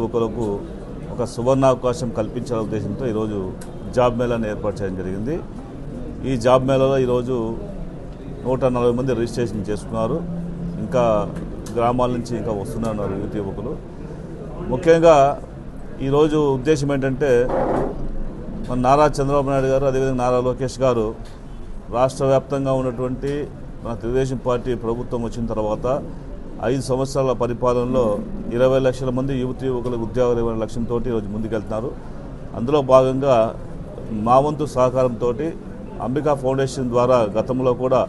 యువకులకు ఒక సువర్ణావకాశం కల్పించాలనే ఉద్దేశంతో ఈరోజు జాబ్ మేళాను ఏర్పాటు చేయడం జరిగింది. ఈ జాబ్ మేళాలో ఈరోజు 140 మంది రిజిస్ట్రేషన్ చేసుకున్నారు. ఇంకా గ్రామాల నుంచి ఇంకా వస్తున్నారు యువతి యువకులు. ముఖ్యంగా ఈరోజు ఉద్దేశం ఏంటంటే మన నారా చంద్రబాబు నాయుడు గారు అదేవిధంగా నారా లోకేష్ గారు రాష్ట్ర వ్యాప్తంగా ఉన్నటువంటి మన తెలుగుదేశం పార్టీ ప్రభుత్వం వచ్చిన తర్వాత 5 సంవత్సరాల పరిపాలనలో 20 లక్షల మంది యువతి యువకులకు ఉద్యోగాలు ఇవ్వడం లక్ష్యంతో ఈరోజు ముందుకెళ్తున్నారు. అందులో భాగంగా మా వంతు సహకారంతో అంబికా ఫౌండేషన్ ద్వారా గతంలో కూడా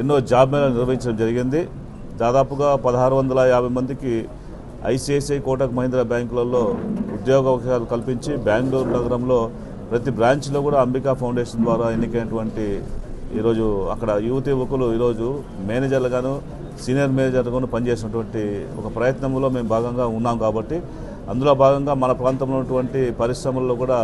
ఎన్నో జాబ్ మేళాలు నిర్వహించడం జరిగింది. దాదాపుగా 1650 మందికి ఐసిఐసిఐ కోటక్ మహీంద్రా బ్యాంకులలో ఉద్యోగ అవకాశాలు కల్పించి బెంగళూరు నగరంలో ప్రతి బ్రాంచ్లో కూడా అంబికా ఫౌండేషన్ ద్వారా ఎన్నికైనటువంటి ఈరోజు అక్కడ యువతి యువకులు ఈరోజు మేనేజర్లుగాను సీనియర్ మేనేజర్గాను పనిచేసినటువంటి ఒక ప్రయత్నంలో మేము భాగంగా ఉన్నాం. కాబట్టి అందులో భాగంగా మన ప్రాంతంలో ఉన్నటువంటి పరిశ్రమల్లో కూడా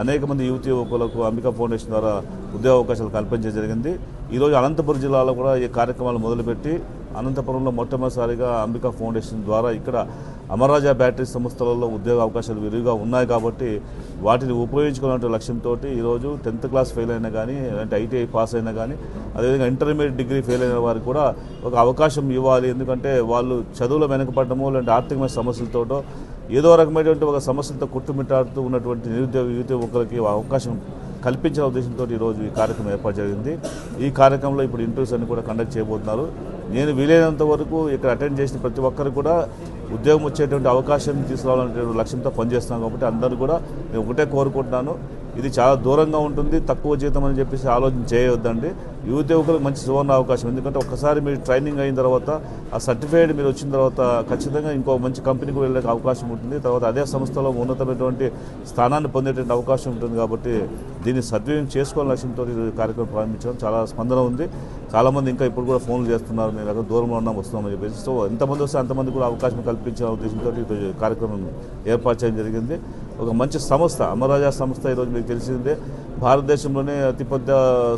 అనేక మంది యువతి యువకులకు అంబికా ఫౌండేషన్ ద్వారా ఉద్యోగ అవకాశాలు కల్పించడం జరిగింది. ఈరోజు అనంతపురం జిల్లాలో కూడా ఈ కార్యక్రమాలు మొదలుపెట్టి అనంతపురంలో మొట్టమొదటిసారిగా అంబికా ఫౌండేషన్ ద్వారా ఇక్కడ అమర్రాజా బ్యాటరీ సంస్థలలో ఉద్యోగ అవకాశాలు విరివిగా ఉన్నాయి. కాబట్టి వాటిని ఉపయోగించుకునే లక్ష్యంతో ఈరోజు 10th క్లాస్ ఫెయిల్ అయినా కానీ అంటే ఐటీఐ పాస్ అయినా కానీ అదేవిధంగా ఇంటర్మీడియట్ డిగ్రీ ఫెయిల్ అయిన వారికి కూడా ఒక అవకాశం ఇవ్వాలి. ఎందుకంటే వాళ్ళు చదువులో వెనకపడటమో లేదంటే ఆర్థికమైన సమస్యలతోటో ఏదో రకమైనటువంటి ఒక సమస్యలతో కొట్టుమిట్టాడుతూ ఉన్నటువంటి నిరుద్యోగ యువతి యువకులకి అవకాశం కల్పించిన ఉద్దేశంతో ఈరోజు ఈ కార్యక్రమం ఏర్పాటు జరిగింది. ఈ కార్యక్రమంలో ఇప్పుడు ఇంటర్వ్యూస్ అన్ని కూడా కండక్ట్ చేయబోతున్నారు. నేను వీలైనంత వరకు ఇక్కడ అటెండ్ చేసిన ప్రతి ఒక్కరు కూడా ఉద్యోగం వచ్చేటువంటి అవకాశం తీసుకురావాలనే లక్ష్యంతో పనిచేస్తున్నాను. కాబట్టి అందరూ కూడా నేను ఒకటే కోరుకుంటున్నాను, ఇది చాలా దూరంగా ఉంటుంది, తక్కువ జీతం అని చెప్పేసి ఆలోచన చేయవద్దండి. యువత యువకులకు మంచి సువర్ణ అవకాశం. ఎందుకంటే ఒక్కసారి మీరు ట్రైనింగ్ అయిన తర్వాత ఆ సర్టిఫైడ్ మీరు వచ్చిన తర్వాత ఖచ్చితంగా ఇంకో మంచి కంపెనీకి వెళ్ళే అవకాశం ఉంటుంది. తర్వాత అదే సంస్థలో ఉన్నతమైనటువంటి స్థానాన్ని పొందేటువంటి అవకాశం ఉంటుంది. కాబట్టి దీన్ని సద్వినియోగం చేసుకోవాలని లక్ష్యంతో ఈ కార్యక్రమం ప్రారంభించడం చాలా స్పందన ఉంది. చాలామంది ఇంకా ఇప్పుడు కూడా ఫోన్లు చేస్తున్నారు, మేము అక్కడ దూరంలో ఉన్నాం వస్తున్నామని చెప్పేసి. సో ఎంతమంది వస్తే అంతమంది కూడా అవకాశం కల్పించిన ఉద్దేశంతో ఈరోజు కార్యక్రమం ఏర్పాటు చేయడం జరిగింది. ఒక మంచి సంస్థ అమర్రాజా సంస్థ ఈరోజు మీకు తెలిసిందే, భారతదేశంలోనే అతిపెద్ద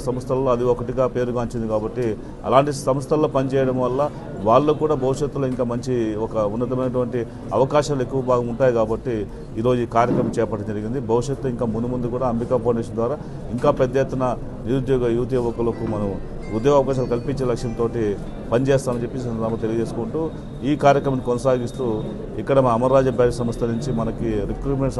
సంస్థల్లో అది ఒకటిగా పేరుగాంచింది. కాబట్టి అలాంటి సంస్థల్లో పనిచేయడం వల్ల వాళ్ళు కూడా భవిష్యత్తులో ఇంకా మంచి ఒక ఉన్నతమైనటువంటి అవకాశాలు ఎక్కువ భాగం ఉంటాయి. కాబట్టి ఈరోజు ఈ కార్యక్రమం చేపట్టడం జరిగింది. భవిష్యత్తు ఇంకా ముందు కూడా అంబికా ఫౌండేషన్ ద్వారా ఇంకా పెద్ద ఎత్తున నిరుద్యోగ యువతి యువకులకు మనం ఉద్యోగ అవకాశాలు కల్పించే లక్ష్యంతో పనిచేస్తామని చెప్పి తెలియజేసుకుంటూ ఈ కార్యక్రమాన్ని కొనసాగిస్తూ ఇక్కడ మా అమర్రాజా బ్యాటరీ సంస్థ నుంచి మనకి రిక్రూట్మెంట్